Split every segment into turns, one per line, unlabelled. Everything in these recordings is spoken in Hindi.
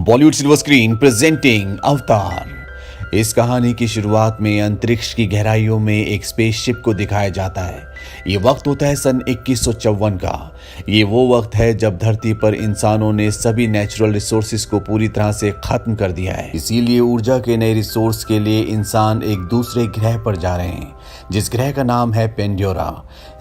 बॉलीवुड सिल्वर स्क्रीन प्रेजेंटिंग अवतार। इस कहानी की शुरुआत में अंतरिक्ष की गहराइयों में एक स्पेसशिप को दिखाया जाता है। ये वक्त होता है सन 2154 का। ये वो वक्त है जब धरती पर इंसानों ने सभी नेचुरल रिसोर्सेज को पूरी तरह से खत्म कर दिया है। इसीलिए ऊर्जा के नए रिसोर्स के लिए इंसान एक दूसरे ग्रह पर जा रहे हैं, जिस ग्रह का नाम है पेंडोरा।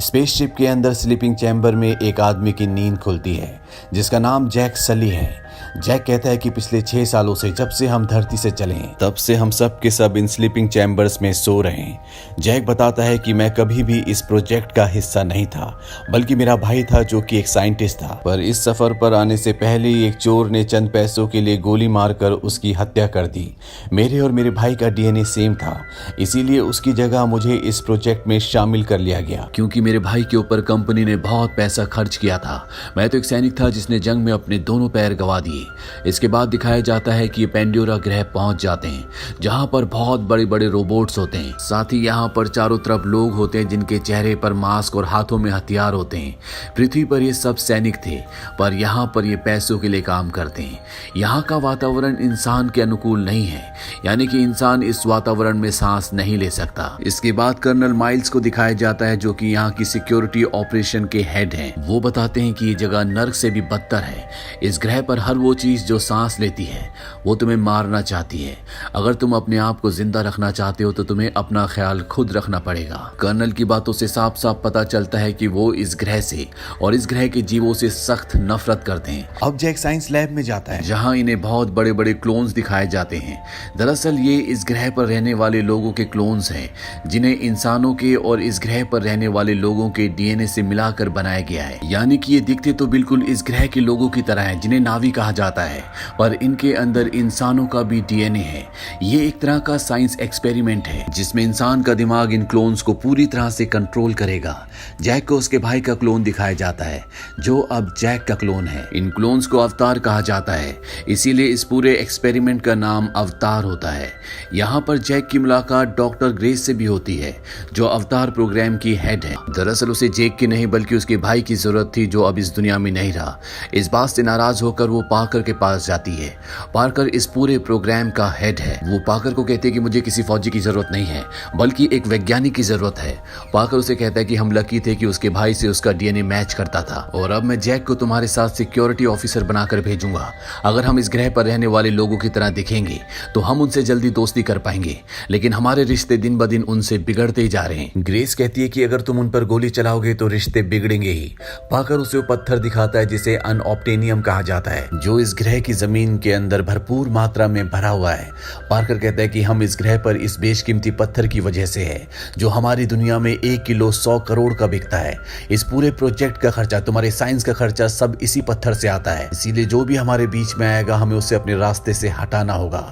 स्पेसशिप के अंदर स्लीपिंग चैम्बर में एक आदमी की नींद खुलती है, जिसका नाम जैक सली है। जैक कहता है कि पिछले 6 सालों से जब से हम धरती से चले तब से हम सब के सब इन स्लीपिंग चैम्बर्स में सो रहे हैं। जैक बताता है कि मैं कभी भी इस प्रोजेक्ट का हिस्सा नहीं था, बल्कि मेरा भाई था जो कि एक साइंटिस्ट था। पर इस सफर पर आने से पहले ही एक चोर ने चंद पैसों के लिए गोली मारकर उसकी हत्या कर दी। मेरे और मेरे भाई का डीएनए सेम था, इसीलिए उसकी जगह मुझे इस प्रोजेक्ट में शामिल कर लिया गया, क्योंकि मेरे भाई के ऊपर कंपनी ने बहुत पैसा खर्च किया था। मैं तो एक सैनिक था जिसने जंग में अपने दोनों पैर गंवा दिए। इसके बाद दिखाया जाता है कि ये पेंडोरा ग्रह पहुंच जाते हैं, जहां पर बहुत बड़े बड़े रोबोट्स होते हैं। साथ ही यहाँ पर चारों तरफ लोग होते हैं जिनके चेहरे पर मास्क और हाथों में हथियार होते हैं। पृथ्वी पर ये सब सैनिक थे, पर यहाँ पर ये पैसों के लिए काम करते हैं। यहाँ का वातावरण इंसान के अनुकूल नहीं है, यानी कि इंसान इस वातावरण में सांस नहीं ले सकता। इसके बाद कर्नल माइल्स को दिखाया जाता है, जो कि यहाँ की सिक्योरिटी ऑपरेशन के हेड हैं। वो बताते हैं कि ये जगह नर्क से भी बदतर है। इस ग्रह पर हर वो चीज जो सांस लेती है वो तुम्हें मारना चाहती है। अगर तुम अपने आप को जिंदा रखना चाहते हो तो तुम्हें अपना ख्याल खुद रखना पड़ेगा। कर्नल की बातों से साफ साफ पता चलता है कि वो इस ग्रह से और इस ग्रह के जीवों से सख्त नफरत करते हैं। अब जैक साइंस लैब में जाता है, जहां इन्हें बहुत बड़े बड़े क्लोन्स दिखाए जाते हैं। दरअसल ये इस ग्रह पर रहने वाले लोगों के क्लोन्स हैं, जिन्हें इंसानों के और इस ग्रह पर रहने वाले लोगों के डीएनए से मिलाकर बनाया गया है। यानी कि ये दिखते तो बिल्कुल इस ग्रह के लोगों की तरह है, जिन्हें नावी कहा जाता है, पर इनके अंदर इंसानों का भी डीएनए है। ये एक तरह का साइंस एक्सपेरिमेंट है, जिसमें इंसान का दिमाग इन क्लोन्स को पूरी तरह से कंट्रोल करेगा। जैक को उसके भाई का क्लोन दिखाया जाता है, जो अब जैक का क्लोन है। इन क्लोन्स को अवतार कहा जाता है, इसीलिए इस पूरे एक्सपेरिमेंट का नाम अवतार होता है। यहाँ पर जैक की मुलाकात डॉक्टर ग्रेस से भी होती है, जो अवतार प्रोग्राम की हेड है। दरअसल उसे जैक की नहीं बल्कि उसके भाई की जरूरत थी, जो अब इस दुनिया में नहीं रहा। इस बात से नाराज होकर वो पार्कर के पास जाती है। पार्कर इस पूरे प्रोग्राम का हेड है। वो पार्कर को कहते हैं कि मुझे किसी फौजी की जरूरत नहीं है, बल्कि एक वैज्ञानिक की जरूरत है। पार्कर उसे कहता है कि हम लकी थे कि उसके भाई से उसका डीएनए मैच करता था, और अब मैं जैक को तुम्हारे साथ सिक्योरिटी ऑफिसर बनाकर भेजूंगा। अगर हम इस ग्रह पर रहने वाले लोगों की तरह दिखेंगे तो हम उनसे जल्दी दोस्ती कर पाएंगे, लेकिन हमारे रिश्ते दिन ब दिन उनसे बिगड़ते ही जा रहे हैं। ग्रेस कहती है कि अगर तुम उन पर गोली चलाओगे तो रिश्ते बिगड़ेंगे ही। पार्कर उसे वो पत्थर दिखाता है जिसे अनऑब्टेनियम कहा जाता है, जो इस ग्रह की जमीन के अंदर भरपूर मात्रा में भरा हुआ है। पार्कर कहता है कि हम इस ग्रह पर इस बेशकीमती पत्थर की वजह से है, जो हमारी दुनिया में 1 किलो 100 करोड़ का बिकता है। इस पूरे प्रोजेक्ट का खर्चा, तुम्हारे साइंस का खर्चा सब इसी पत्थर से आता है, इसीलिए जो भी हमारे बीच में आएगा हमें उसे अपने रास्ते से हटाना होगा।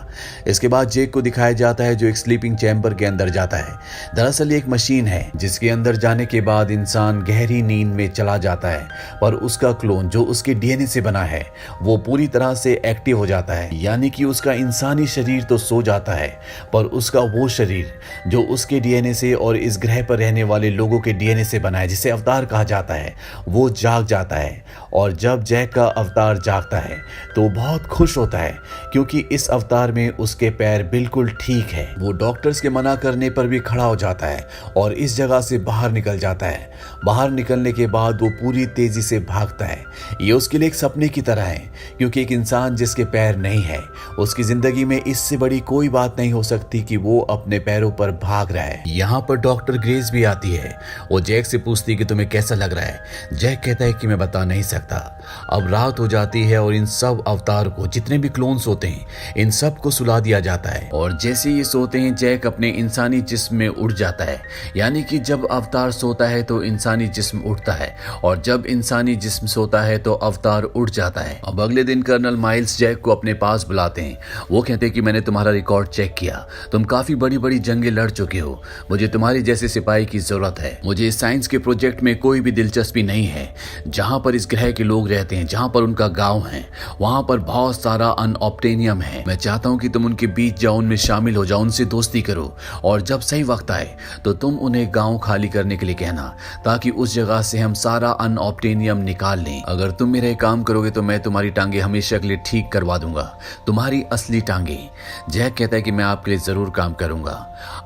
इसके बाद जेक को दिखाया जाता है, जो एक स्लीपिंग चैम्बर के अंदर जाता है। दरअसल ये एक मशीन है, जिसके अंदर जाने के बाद इंसान गहरी नींद में चला जाता है, पर उसका क्लोन जो उसके डीएनए से बना है वो पूरी तरह से एक्टिव हो जाता है। यानी कि उसका इंसानी शरीर तो सो जाता है, पर उसका वो शरीर जो उसके डीएनए से और इस ग्रह पर रहने वाले लोगों के डीएनए से बना है, जिसे अवतार कहा जाता है, वो जाग जाता है। और जब जैक का अवतार जागता है तो बहुत खुश होता है, क्योंकि इस अवतार में उसके पैर बिल्कुल ठीक है। वो डॉक्टर्स के मना करने पर भी खड़ा हो जाता है और इस जगह से बाहर निकल जाता है। बाहर निकलने के बाद वो पूरी तेजी से भागता है। ये उसके लिए एक सपने की तरह है, क्योंकि एक इंसान जिसके पैर नहीं है, उसकी जिंदगी में इससे बड़ी कोई बात नहीं हो सकती कि वो अपने पैरों पर भाग रहा है। यहाँ पर डॉक्टर ग्रेस भी आती है। वो जैक से पूछती है कि तुम्हें कैसा लग रहा है। जैक कहता है कि मैं बता नहीं सकता। अब रात हो जाती है और इन सब अवतार को, जितने भी क्लोन्स होते हैं, इन सब को सुला दिया जाता है। और जैसे ये सोते हैं, जैक अपने इंसानी जिस्म में उड़ जाता है। यानी कि जब अवतार सोता है तो इंसानी जिस्म उठता है, और जब इंसानी जिस्म सोता है तो अवतार उड़ जाता है। अब अगले दिन कर्नल माइल्स जैक को अपने पास बुलाते हैं। वो कहते हैं कि मैंने तुम्हारा तुम्हारा रिकॉर्ड चेक किया। तुम काफी बड़ी बड़ी जंगें लड़ चुके हो। मुझे तुम्हारे जैसे सिपाही की जरूरत है। मुझे इस साइंस के प्रोजेक्ट में कोई भी दिलचस्पी नहीं है। जहां पर इस ग्रह के लोग रहते हैं, जहां पर उनका गांव है, वहां पर बहुत सारा अनऑब्टेनियम है। मैं चाहता हूं कि तुम उनके बीच जाओ, उनमें शामिल हो जाओ, उनसे दोस्ती करो, और जब सही वक्त आए तो तुम उन्हें गांव खाली करने के लिए कहना, ताकि उस जगह से हम सारा अनऑब्टेनियम निकाल लें। अगर तुम मेरा काम करोगे तो मैं तुम्हारी टांगे हमेशा के लिए ठीक करवा दूंगा, तुम्हारी असली टांगे। जैक कहता है कि मैं आपके लिए जरूर काम करूंगा।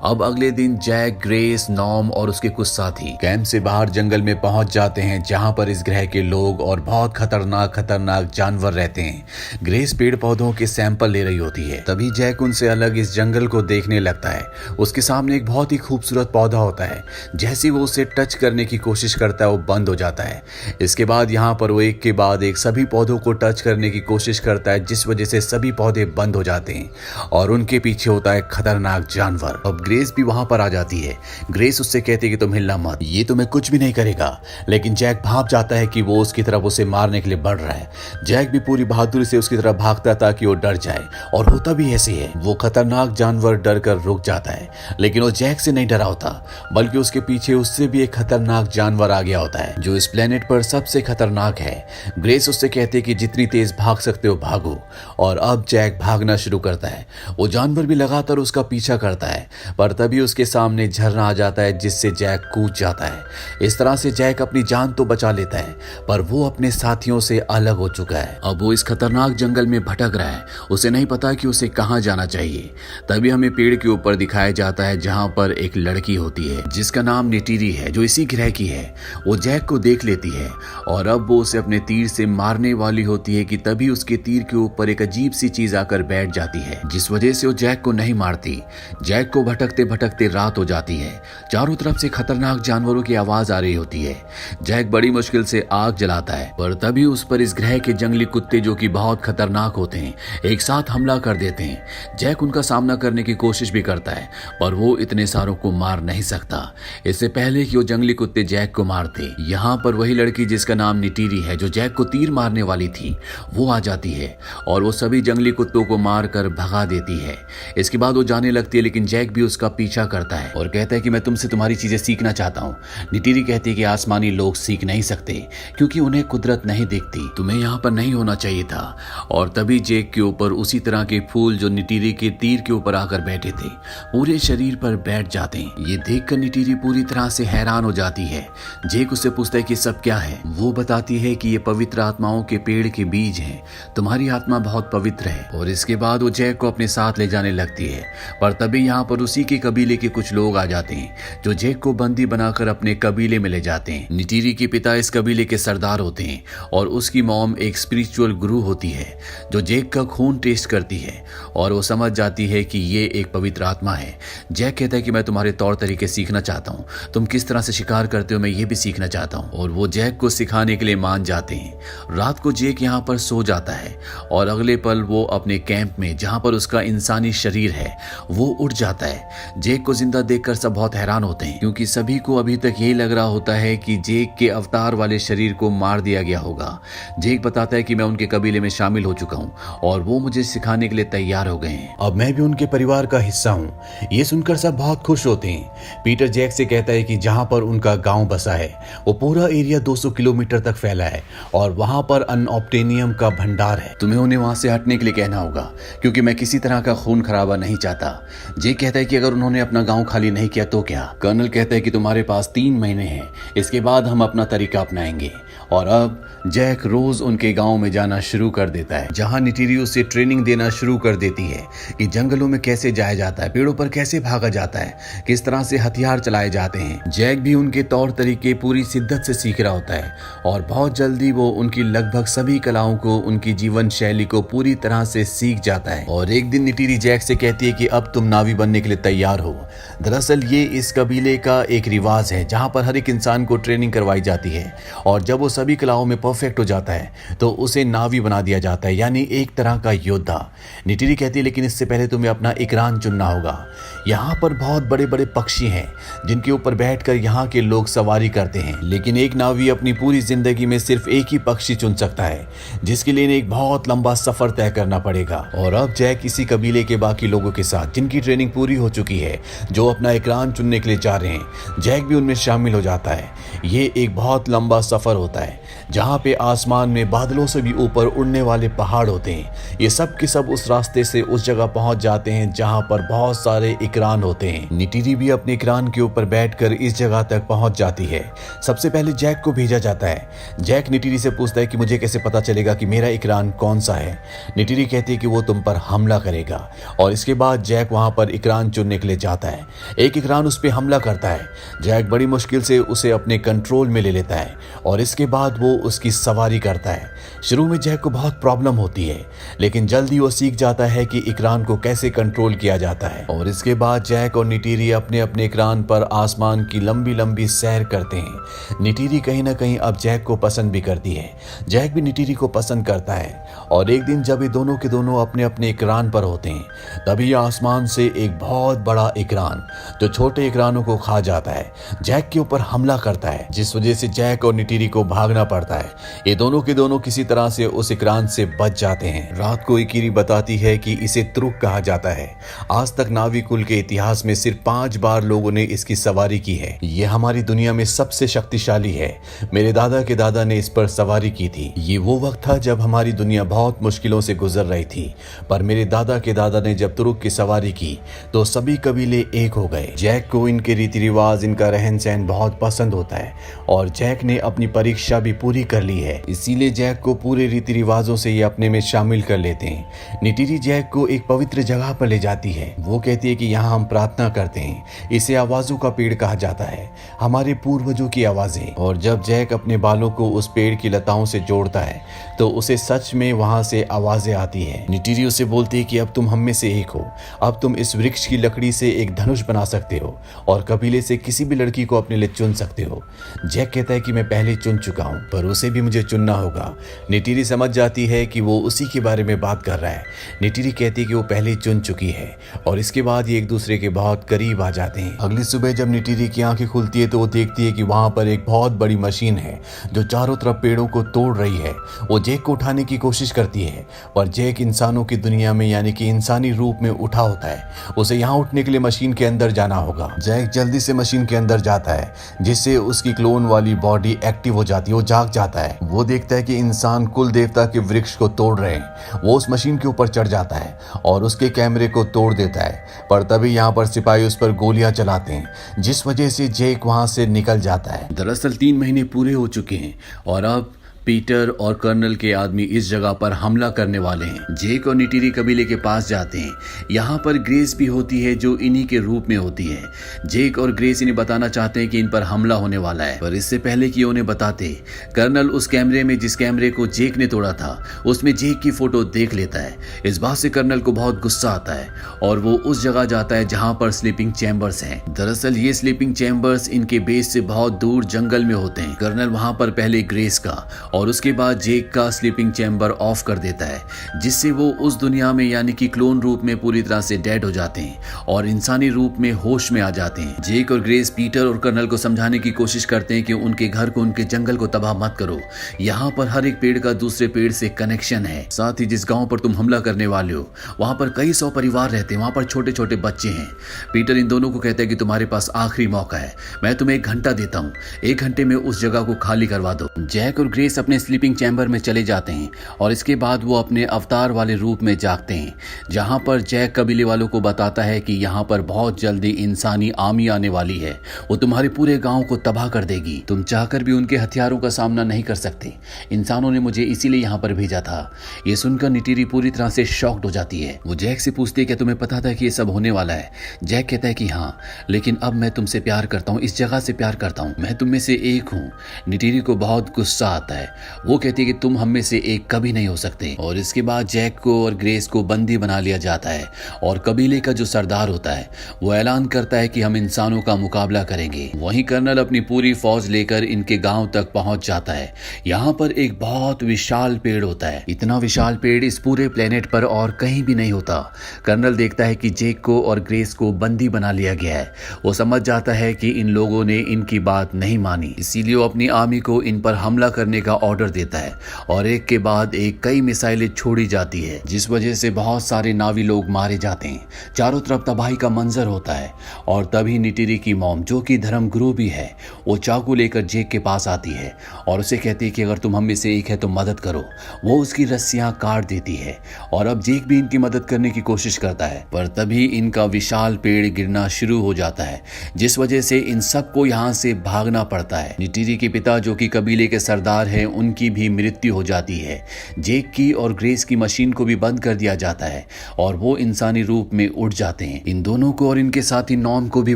अब अगले दिन जैक, ग्रेस, नॉम और उसके कुछ साथी कैंप से बाहर जंगल में पहुंच जाते हैं, जहां पर इस ग्रह के लोग और बहुत खतरनाक जानवर रहते हैं। ग्रेस पेड़ पौधों के सैंपल ले रही होती है। तभी जैक उनसे अलग इस जंगल को देखने लगता है। उसके सामने एक बहुत ही खूबसूरत पौधा होता है। जैसे वो उसे टच करने की कोशिश करता है, वो बंद हो जाता है। इसके बाद यहाँ पर वो एक के बाद एक सभी पौधों को टच करने की कोशिश करता है, जिस वजह से सभी पौधे बंद हो जाते हैं और उनके पीछे होता है खतरनाक जानवर। अब ग्रेस भी वहां पर आ जाती है। ग्रेस उससे कहती है कि तुम हिलना मत, ये तुम्हें कुछ भी नहीं करेगा। लेकिन जैक भाप जाता है कि वो उसकी तरफ उसे मारने के लिए बढ़ रहा है। जैक भी पूरी बहादुरी से उसकी तरफ भागता ताकि वो डर जाए, और होता भी ऐसे है। वो खतरनाक जानवर डर कर रुक जाता है, लेकिन वो जैक से नहीं डरा होता, बल्कि उसके पीछे उससे भी एक खतरनाक जानवर आ गया होता है, जो इस प्लेनेट पर सबसे खतरनाक है। ग्रेस उससे कहती है कि जितनी तेज भाग सकते हो भागो, और अब जैक भागना शुरू करता है। वो जानवर भी लगातार उसका पीछा करता है, पर तभी उसके सामने झरना आ जाता है, जिससे जैक कूद जाता है। इस तरह से जैक अपनी जान तो बचा लेता है, पर वो अपने साथियों से अलग हो चुका है। अब वो इस खतरनाक जंगल में भटक रहा है। उसे नहीं पता कि उसे कहां जाना चाहिए। तभी हमें पेड़ के ऊपर दिखाया जाता है, जहां पर एक लड़की होती है जिसका नाम निटीरी है, जो इसी ग्रह की है। वो जैक को देख लेती है और अब वो उसे अपने तीर से मारने वाली होती है कि तभी उसके तीर के ऊपर एक अजीब सी चीज आकर बैठ जाती है, जिस वजह से वो जैक को नहीं मारती। जैक को भटकते भटकते रात हो जाती है। चारों तरफ से खतरनाक जानवरों की आवाज आ रही होती है। जैक बड़ी मुश्किल से आग जलाता है, पर तभी उस पर इस ग्रह के जंगली कुत्ते, जो कि बहुत खतरनाक होते हैं, एक साथ हमला कर देते हैं। जैक उनका सामना करने की कोशिश भी करता है, पर वो इतने सारों को मार नहीं सकता। इससे पहले कि वो जंगली कुत्ते जैक को मारते, यहाँ पर वही लड़की जिसका नाम निटीरी है, जो जैक को तीर मारने वाली थी, वो आ जाती है और वो सभी जंगली कुत्तों को मार कर भगा देती है। इसके बाद वो जाने लगती है, लेकिन जैक भी उसका पीछा करता है और कहता है कि मैं तुमसे तुम्हारी चीजें सीखना चाहता हूँ। निटीरी कहती है कि आसमानी लोग सीख नहीं सकते, क्योंकि उन्हें कुदरत नहीं दिखती। तुम्हें यहाँ पर नहीं होना चाहिए था। और तभी जैक के ऊपर उसी तरह के फूल जो निटीरी के तीर के ऊपर आकर बैठे थे, पूरे शरीर पर बैठ जाते हैं। ये देखकर निटीरी पूरी तरह से हैरान हो जाती है। जैक उससे पूछता है कि सब क्या है। वो बताती है कि ये पवित्र आत्माओं के पेड़ के बीज हैं। तुम्हारी आत्मा बहुत पवित्र है। और इसके बाद वो जैक को अपने साथ ले जाने लगती है, पर तभी यहाँ पर उसी के कबीले के कुछ लोग आ जाते हैं, जो जैक को बंदी बनाकर अपने कबीले में ले जाते हैं। निटीरी के पिता इस कबीले के सरदार होते हैं और उसकी मॉम एक स्पिरिचुअल गुरु होती है, जो जैक का खून टेस्ट करती है और वो समझ जाती है कि ये एक पवित्र आत्मा है। जैक कहता है कि मैं तुम्हारे तौर तरीके सीखना चाहता हूँ, तुम किस तरह से शिकार करते हो मैं ये भी सीखना चाहता हूँ। और वो जैक को सिखाने के लिए मान जाते हैं। रात को जैक यहाँ पर सो जाता है और अगले पल वो अपने कैंप में, जहाँ पर उसका इंसानी शरीर है, वो उठ जाता है। जैक को जिंदा देखकर सब बहुत हैरान होते हैं, क्योंकि सभी को अभी तक यही लग रहा होता है कि जैक के अवतार वाले शरीर को मार दिया गया होगा। जैक बताता है कि मैं उनके कबीले में शामिल हो चुका हूँ और वो मुझे सिखाने के लिए तैयार हो गए हैं। अब मैं भी उनके परिवार का हिस्सा हूँ। ये सुनकर सब बहुत खुश होते हैं। पीटर जैक से कहता है कि जहाँ पर उनका गांव बसा है वो पूरा एरिया 200 किलोमीटर तक फैला है और वहां पर अनऑब्टेनियम का भंडार है। तुम्हें उन्हें वहां से हटने के लिए कहना होगा, क्योंकि मैं किसी तरह का खून खराबा नहीं चाहता। जैक कहता है कि अगर उन्होंने अपना गांव खाली नहीं किया तो क्या। कर्नल कहता है कि तुम्हारे पास 3 महीने हैं, इसके बाद हम अपना तरीका अपनाएंगे। और अब जैक रोज उनके गांव में जाना शुरू कर देता है, जहां निटीरी उसे ट्रेनिंग देना शुरू कर देती है कि जंगलों में कैसे जाया जाता है, पेड़ों पर कैसे भागा जाता है, किस तरह से हथियार चलाए जाते हैं। जैक भी उनके तौर तरीके पूरी शिद्दत से सीख रहा होता है और बहुत जल्दी वो उनकी लगभग सभी कलाओं को, उनकी जीवन शैली को पूरी तरह से सीख जाता है। और एक दिन निटीरी जैक से कहती है कि अब तुम नावी बनने के लिए तैयार हो। दरअसल ये इस कबीले का एक रिवाज है, जहां पर हर एक इंसान को ट्रेनिंग करवाई जाती है और जब वो सभी कलाओं में परफेक्ट हो जाता है तो उसे नावी बना दिया जाता है, यानी एक तरह का योद्धा। निटिरी कहती है लेकिन इससे पहले तुम्हें अपना इकरान चुनना होगा। यहाँ पर बहुत बड़े बड़े पक्षी हैं जिनके ऊपर बैठकर यहाँ के लोग सवारी करते हैं, लेकिन एक नावी अपनी पूरी जिंदगी में सिर्फ एक ही पक्षी चुन सकता है, जिसके लिए एक बहुत लंबा सफर तय करना पड़ेगा। और अब जैक इसी कबीले के बाकी लोगों के साथ, जिनकी ट्रेनिंग पूरी हो चुकी है, जो अपना इकरान चुनने के लिए जा रहे हैं, जैक भी उनमें शामिल हो जाता है। ये एक बहुत लंबा सफर होता है जहाँ पे आसमान में बादलों से भी ऊपर उड़ने वाले पहाड़ होते हैं। ये सब के सब उस रास्ते से उस जगह पहुंच जाते हैं जहाँ पर बहुत सारे इकरान होते हैं। निटिरी भी अपने इकरान के ऊपर बैठकर इस जगह तक पहुंच जाती है। सबसे पहले जैक को भेजा जाता है। जैक निटिरी से पूछता है कि मुझे कैसे पता चलेगा कि मेरा इकरान कौन सा है। निटिरी कहती है कि वो तुम पर हमला करेगा, और इसके बाद जैक वहां पर इकरान चुनने के लिए जाता है। एक इकरान उस पर हमला करता है। जैक बड़ी मुश्किल से उसे अपने कंट्रोल में ले लेता है और इसके बाद वो उसकी सवारी करता है। शुरू में जैक को बहुत प्रॉब्लम होती है, लेकिन जल्दी वो सीख जाता है कि इकरान को कैसे कंट्रोल किया जाता है। और इसके बाद जैक और निटिरी अपने अपने इकरान पर आसमान की लंबी लंबी सैर करते हैं। निटिरी कहीं ना कहीं अब जैक को पसंद भी करती है। जैक भी निटिरी को पसंद करता है। और एक दिन जब ये दोनों के दोनों अपने अपने इकरान पर होते हैं, तभी आसमान से एक बहुत बड़ा इकरान जो छोटे इकरानों को खा जाता है, जैक के ऊपर हमला करता है, जिस वजह से जैक और निटिरी को भागना पड़ता है। ये दोनों के दोनों किसी तरह से उस इकरान से बच जाते हैं। रात को इकिरी बताती है कि इसे त्रुक कहा जाता है। आज तक नावी कुल के इतिहास में सिर्फ 5 बार लोगों ने इसकी सवारी की है। ये हमारी दुनिया में सबसे शक्तिशाली है। मेरे दादा के दादा ने इस पर सवारी की थी। ये वो वक्त था जब हमारी दुनिया बहुत मुश्किलों से गुजर रही थी, पर मेरे दादा के दादा ने जब तुरुक की सवारी की तो सभी कबीले एक हो गए। जैक को इनके रीति रिवाज, इनका रहन सहन बहुत पसंद होता है और जैक ने अपनी परीक्षा भी पूरी कर ली है, इसीलिए जैक को पूरे रीति रिवाजों से ये अपने में शामिल कर लेते हैं। निटिरी जैक को एक पवित्र जगह पर ले जाती है। वो कहती है कि यहाँ हम प्रार्थना करते हैं। इसे आवाजों का पेड़ कहा जाता है, हमारे पूर्वजों की आवाजें। और जब जैक अपने बालों को उस पेड़ की लताओं से जोड़ता है तो उसे सच में वहां से आवाजें आती है। निटिरी उसे बोलती है कि अब तुम हम में से एक हो, अब तुम इस वृक्ष की लकड़ी से एक धनुष बना सकते हो और कबीले से किसी भी लड़की को अपने लिए चुन सकते हो। जैक कहता है कि मैं पहले चुन चुका हूं, पर उसे भी मुझे चुनना होगा। निटिरी समझ जाती है कि वो उसी के बारे में बात कर रहा है। निटिरी कहती है कि वो पहले चुन चुकी है और इसके बाद ये एक दूसरे के बहुत करीब आ जाते हैं। अगली सुबह जब निटिरी की आंखें खुलती है तो वो देखती है कि वहां पर एक बहुत बड़ी मशीन है जो चारों तरफ पेड़ों को तोड़ रही है। वो जैक को उठाने की कोशिश करती है, पर जैक इंसानों की दुनिया में यानी कि इंसानी रूप में उठा होता है। उसे यहाँ उठने के लिए मशीन के अंदर जाना होगा। जैक जल्दी से मशीन के अंदर जाता है, जिससे उसकी क्लोन वाली बॉडी एक्टिव हो जाती है। वो जाग जाता है। वो देखता है कि इंसान कुल देवता के वृक्ष को तोड़ रहे हैं। वो उस मशीन के ऊपर चढ़ जाता है और उसके कैमरे को तोड़ देता है, पर तभी यहाँ पर सिपाही उस पर गोलियां चलाते हैं, जिस वजह से जैक वहां से निकल जाता है। दरअसल 3 महीने पूरे हो चुके हैं और अब पीटर और कर्नल के आदमी इस जगह पर हमला करने वाले हैं। जेक और निटिरी कबीले के पास जाते हैं। यहाँ पर ग्रेस भी होती है जो इन्हीं के रूप में होती है। जेक और ग्रेस इन्हें बताना चाहते हैं कि इन पर हमला होने वाला है, पर इससे पहले कि उन्हें बताते, कर्नल उस कैमरे में जिस कैमरे को जेक ने तोड़ा था उसमें जेक की फोटो देख लेता है। इस बात से कर्नल को बहुत गुस्सा आता है और वो उस जगह जाता है जहाँ पर स्लीपिंग चैम्बर्स हैं। दरअसल ये स्लीपिंग चैम्बर्स इनके बेस से बहुत दूर जंगल में होते हैं। कर्नल वहां पर पहले ग्रेस का और उसके बाद जेक का स्लीपिंग चैम्बर ऑफ कर देता है, जिससे वो उस दुनिया में यानी कि क्लोन रूप में पूरी तरह से डेड हो जाते हैं और इंसानी रूप में होश में आ जाते हैं। जेक और ग्रेस पीटर और कर्नल को समझाने की कोशिश करते हैं कि उनके घर को, उनके जंगल को तबाह मत करो। यहाँ पर हर एक पेड़ का दूसरे पेड़ से कनेक्शन है। साथ ही जिस गांव पर तुम हमला करने वाले हो वहां पर कई 100 परिवार रहते हैं, वहां पर छोटे छोटे बच्चे हैं। पीटर इन दोनों को कहता है कि तुम्हारे पास आखिरी मौका है, मैं तुम्हें 1 घंटा देता हूँ, 1 घंटे में उस जगह को खाली करवा दो। जैक और ग्रेस अपने स्लीपिंग चैम्बर में चले जाते हैं और इसके बाद वो अपने अवतार वाले रूप में जागते हैं, जहां पर जैक कबीले वालों को बताता है कि यहाँ पर बहुत जल्दी इंसानी आर्मी आने वाली है, वो तुम्हारे पूरे गांव को तबाह कर देगी। तुम चाहकर भी उनके हथियारों का सामना नहीं कर सकते। इंसानों ने मुझे इसीलिए यहाँ पर भेजा था। ये सुनकर निटिरी पूरी तरह से शॉक्ड हो जाती है। वो जैक से पूछती है कि तुम्हें पता था कि ये सब होने वाला है? जैक कहता है कि हाँ, लेकिन अब मैं तुमसे प्यार करता हूँ, इस जगह से प्यार करता हूँ, मैं तुम में से एक हूँ। निटिरी को बहुत गुस्सा आता है
वो कहती है कि तुम हम में से एक कभी नहीं हो सकते। और इसके बाद जैक को और ग्रेस को बंदी बना लिया जाता है और कबीले का जो सरदार होता है वो ऐलान करता है कि हम इंसानों का मुकाबला करेंगे। वहीं कर्नल अपनी पूरी फौज लेकर इनके गांव तक पहुंच जाता है। यहाँ पर एक बहुत विशाल पेड़ होता है, इतना विशाल पेड़ इस पूरे प्लेनेट पर और कहीं भी नहीं होता। कर्नल देखता है कि जैक को और ग्रेस को बंदी बना लिया गया है। वो समझ जाता है कि इन लोगों ने इनकी बात नहीं मानी, इसीलिए वो अपनी आर्मी को इन पर हमला करने का ऑर्डर देता है और एक के बाद एक कई मिसाइलें छोड़ी जाती है, जिस वजह से बहुत सारे नावी लोग मारे जाते हैं। चारों तरफ तबाही का मंजर होता है और तभी निटिरी की मॉम, जो कि धर्म गुरु भी है, वो चाकू लेकर जैक के पास आती है और उसे कहती है कि अगर तुम हम में से एक है तो मदद करो। वो उसकी रस्सियां काट देती है और अब जैक भी इनकी मदद करने की कोशिश करता है, पर तभी इनका विशाल पेड़ गिरना शुरू हो जाता है, जिस वजह से इन सबको यहाँ से भागना पड़ता है। निटिरी के पिता, जो कि कबीले के सरदार हैं, उनकी भी मृत्यु हो जाती है। जैक की और ग्रेस की मशीन को भी बंद कर दिया जाता है और वो इंसानी रूप में उड़ जाते हैं। इन दोनों को और इनके साथी नॉर्म को भी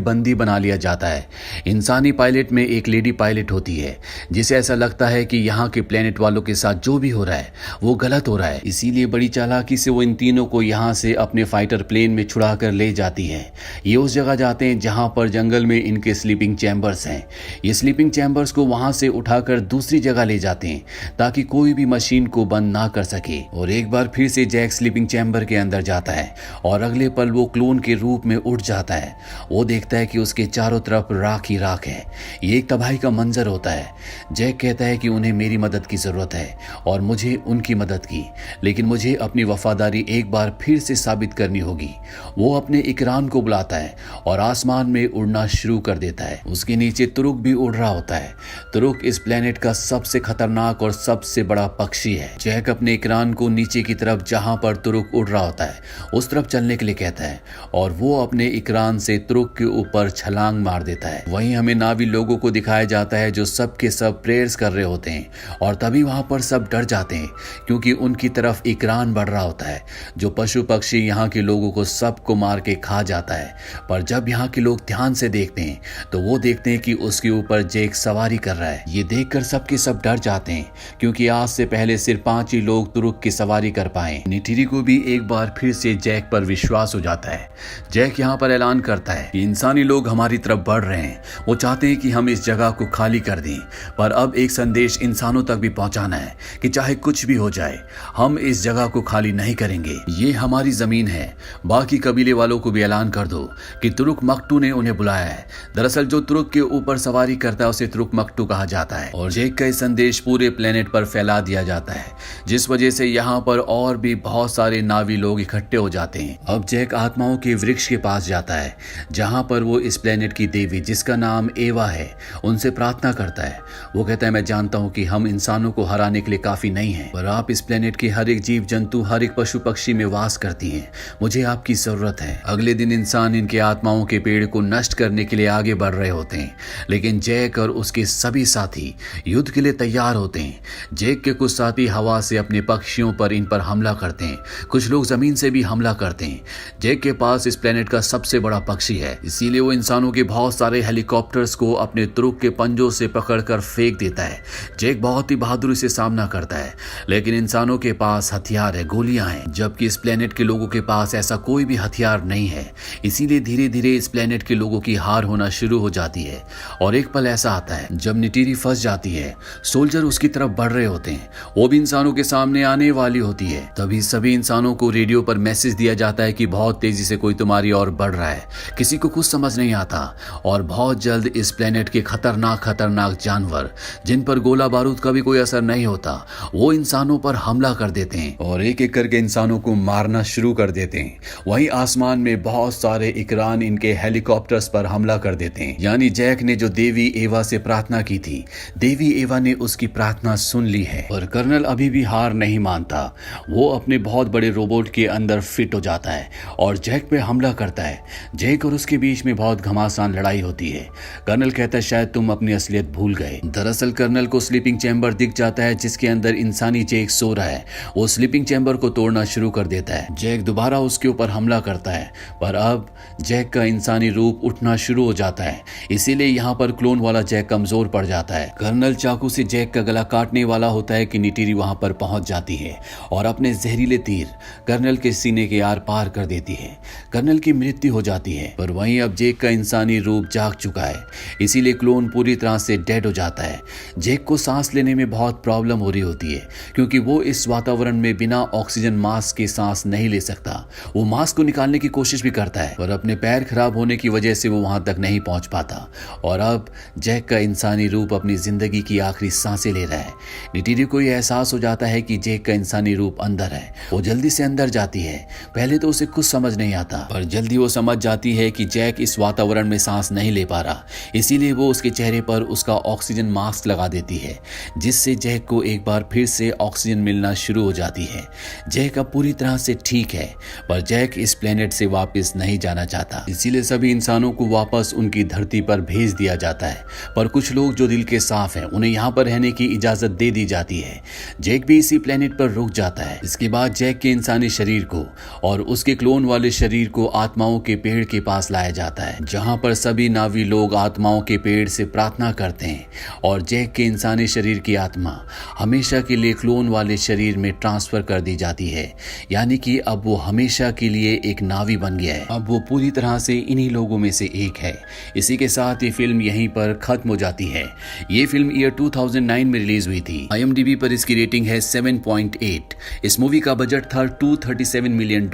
बंदी बना लिया जाता है। इंसानी पायलट में एक लेडी पायलट होती है, जिसे ऐसा लगता है कि यहाँ के प्लेनेट वालों के साथ जो भी हो रहा है वो गलत हो रहा है, इसीलिए बड़ी चालाकी से वो इन तीनों को यहाँ से अपने फाइटर प्लेन में छुड़ा कर ले जाती है। ये उस जगह जाते हैं जहाँ पर जंगल में इनके स्लीपिंग चैम्बर्स हैं। ये स्लीपिंग चैम्बर्स को वहां से उठाकर दूसरी जगह ले जाते हैं ताकि कोई भी मशीन को बंद ना कर सके। और एक बार फिर से जैक स्लीपिंग चैम्बर के अंदर जाता है और अगले पल वो क्लोन के रूप में उठ जाता है। वो देखता है कि उसके चारों तरफ राख ही राख है। ये एक तबाही का मंजर होता है। जैक कहता है कि उन्हें मेरी मदद की जरूरत है और मुझे उनकी मदद की, लेकिन मुझे अपनी वफादारी एक बार फिर से साबित करनी होगी। वो अपने इकरान को बुलाता है और आसमान में उड़ना शुरू कर देता है। उसके नीचे तुरुक भी उड़ रहा होता है। तुरुक इस प्लेनेट का सबसे खतरनाक और सबसे बड़ा पक्षी है। जैक अपने इकरान को नीचे की तरफ, जहां पर तुरुक उड़ रहा होता है, उस तरफ चलने के लिए कहता है और वो अपने इकरान से तुरुक के ऊपर छलांग मार देता है। वहीं हमें नावी लोगों को दिखाया जाता है जो सब के सब प्रेयर्स कर रहे होते हैं और तभी वहां पर सब डर जाते हैं क्योंकि उनकी तरफ इकरान बढ़ रहा होता है, जो पशु पक्षी यहाँ के लोगों को सबको मार के खा जाता है। पर जब यहाँ के लोग ध्यान से देखते हैं तो वो देखते हैं कि उसके ऊपर जैक सवारी कर रहा है। ये देखकर सबके सब डर जाते हैं क्योंकि आज से पहले सिर्फ 5 ही लोग तुरुक की सवारी कर पाए। निटिरी को भी एक बार फिर से जैक पर विश्वास हो जाता है। जैक यहाँ पर ऐलान करता है कि इंसानी लोग हमारी तरफ बढ़ रहे हैं। वो चाहते हैं कि हम इस जगह को खाली कर दें, पर अब एक संदेश इंसानों तक भी पहुंचाना है कि चाहे कुछ भी हो जाए, हम इस जगह को खाली नहीं करेंगे। ये हमारी जमीन है। बाकी कबीले वालों को भी ऐलान कर दो कि तुरुक मकटू ने उन्हें बुलाया है। दरअसल जो तुरुक के ऊपर सवारी करता है उसे तुरुक मकटू कहा जाता है और जैक का संदेश पूरे प्लेनेट पर फैला दिया जाता है, जिस वजह से यहाँ पर और भी बहुत सारे नावी लोग इकट्ठे हो जाते हैं। अब जैक आत्माओं के वृक्ष के पास जाता है जहाँ पर वो इस प्लेनेट की देवी, जिसका नाम एवा है, उनसे प्रार्थना करता है। वो कहता है, मैं जानता हूँ कि हम इंसानों को हराने के लिए काफी नहीं हैं, पर आप इस प्लेनेट के हर एक जीव जंतु, हर एक पशु पक्षी में वास करती हैं। मुझे आपकी जरूरत है। अगले दिन इंसान इनके आत्माओं के पेड़ को नष्ट करने के लिए आगे बढ़ रहे होते हैं, लेकिन जैक और उसके सभी साथी युद्ध के लिए तैयार होते हैं। जैक के कुछ साथी हवा से अपने पक्षियों पर इन पर हमला करते हैं, कुछ लोग जमीन से भी हमला करते हैं। जैक के पास इस प्लेनेट का सबसे बड़ा पक्षी है, इसीलिए वो इंसानों के बहुत सारे हेलीकॉप्टर्स को अपने तुरुक के पंजों से पकड़कर फेंक देता है। जैक बहुत ही बहादुरी से सामना करता है, लेकिन इंसानों के पास हथियार है, गोलियां हैं, जबकि इस प्लेनेट के लोगों के पास ऐसा कोई भी हथियार नहीं है। इसीलिए धीरे धीरे इस प्लेनेट के लोगों की हार होना शुरू हो जाती है और एक पल ऐसा आता है जब निटिरी फंस जाती है। सोल्जर उसकी तरफ बढ़ रहे होते हैं, वो भी इंसानों के सामने आने वाली होती है। तभी सभी इंसानों को रेडियो पर मैसेज दिया जाता है कि बहुत तेजी से कोई तुम्हारी ओर बढ़ रहा है। किसी को कुछ समझ नहीं आता और बहुत जल्द इस प्लेनेट के खतरनाक खतरनाक जानवर, जिन पर गोला बारूद का भी कोई असर नहीं होता, वो इंसानों पर हमला कर देते हैं और एक एक करके इंसानों को मारना शुरू कर देते हैं। वहीं आसमान में बहुत सारे इकरान इनके हेलीकॉप्टर्स पर हमला कर देते हैं। यानी जैक ने जो देवी एवा से प्रार्थना की थी, देवी एवा ने उसकी प्रार्थना सुन ली है। और कर्नल अभी भी हार नहीं मानता। वो अपने बहुत बड़े रोबोट के अंदर फिट हो जाता है और जैक पे हमला करता है। जैक और उसके बीच में बहुत घमासान लड़ाई होती है। कर्नल कहता है, शायद तुम अपनी असलियत भूल गए। दरअसल कर्नल को स्लीपिंग चैम्बर दिख जाता है जिसके अंदर इंसानी जैक सो रहा है। वो स्लीपिंग चैम्बर को तोड़ना शुरू कर देता है। जैक दोबारा उसके ऊपर हमला करता है, पर अब जैक का इंसानी रूप उठना शुरू हो जाता है, इसीलिए यहाँ पर क्लोन वाला जैक कमजोर पड़ जाता है। कर्नल चाकू से जैक का गला काटने वाला होता है कि नीटिरी वहां पर पहुंच जाती है और अपने जहरीले तीर कर्नल के सीने के आर पार कर देती है। कर्नल की मृत्यु हो जाती है। पर वहीं अब जैक का इंसानी रूप जाग चुका है, इसीलिए क्लोन पूरी तरह से डेड हो जाता है। जैक को सांस लेने में बहुत प्रॉब्लम हो रही होती है क्योंकि वो इस वातावरण में बिना ऑक्सीजन मास्क के सांस नहीं ले सकता। वो मास्क को निकालने की कोशिश भी करता है पर अपने पैर खराब होने की वजह से वो वहां तक नहीं पहुंच पाता। और अब जैक का इंसानी रूप अपनी जिंदगी की आखिरी सांसें ले रहा है। नीटिरी को यह एहसास हो जाता है कि जैक का इंसानी रूप अंदर है। वो जल्दी से अंदर जाती है। पहले तो उसे कुछ समझ नहीं आता पर जल्दी वो समझ जाती है कि जैक इस वातावरण में सांस नहीं ले पा रहा, इसीलिए वो उसके चेहरे पर उसका ऑक्सीजन मास्क लगा देती है जिससे जैक को एक बार फिर से ऑक्सीजन मिलना शुरू हो जाती है। जैक अब पूरी तरह से ठीक है पर जैक इस प्लेनेट से वापस नहीं जाना चाहता, इसीलिए सभी इंसानों को वापस उनकी धरती पर भेज दिया जाता है। पर कुछ लोग जो दिल के साफ हैं उन्हें यहाँ पर रहने की इजाजत दे दी जाती है। जैक भी इसी प्लेनेट पर रुक जाता है। इसके बाद जैक के इंसानी शरीर को और उसके क्लोन वाले शरीर को आत्माओं के पेड़ के पास लाया जाता है जहां पर सभी नावी लोग आत्माओं के पेड़ से प्रार्थना करते हैं और जैक के इंसानी शरीर की आत्मा हमेशा के लिए क्लोन वाले शरीर में ट्रांसफर कर दी जाती है। यानी कि अब वो हमेशा के लिए एक नावी बन गया है। अब वो पूरी तरह से इन्हीं लोगों में से एक है। इसी के साथ ये फिल्म यहीं पर खत्म हो जाती है। ये फिल्म ईयर 2009 में रिलीज हुई थी। IMDb पर इसकी रेटिंग है 7.8। इस मूवी का बजट था $237 मिलियन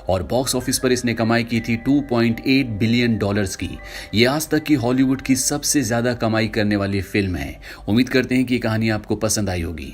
और बॉक्स ऑफिस पर इसने कमाई की थी $2.8 बिलियन की। ये आज तक की हॉलीवुड की सबसे ज्यादा कमाई करने वाली फिल्म है। उम्मीद करते हैं कि ये कहानी आपको पसंद आई होगी।